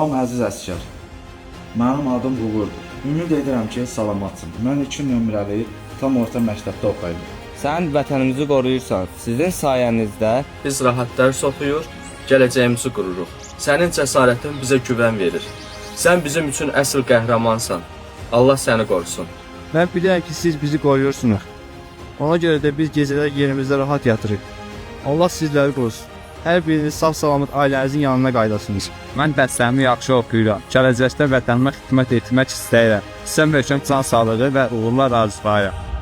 Salam əziz əsgər. Mənim adım Uğurdur. Ümid edirəm ki, salamatsın. Mən 2 nömrəli tam orta məktəbdə oxuyuram. Sən vətənimizi qoruyursan. Sizin sayənizdə Biz rahat dərs oxuyur, gələcəyimizi qururuq. Sənin cəsarətin bizə güvən verir. Sən bizim üçün əsl qəhrəmansan. Allah səni qorusun. Mən bilirəm ki, siz bizi qoruyursunuz. Ona görə də biz gecələr yerimizdə rahat yatırıq. Allah sizləri qorusun. Hər biriniz sağ-salamat ailənizin yanına qaydasınız. Mən dərslərimi yaxşı oxuyuram. Gələcəkdə vətənimə xidmət etmək istəyirəm. Sizə möhkəm can sağlığı və uğurlar arzulayıram.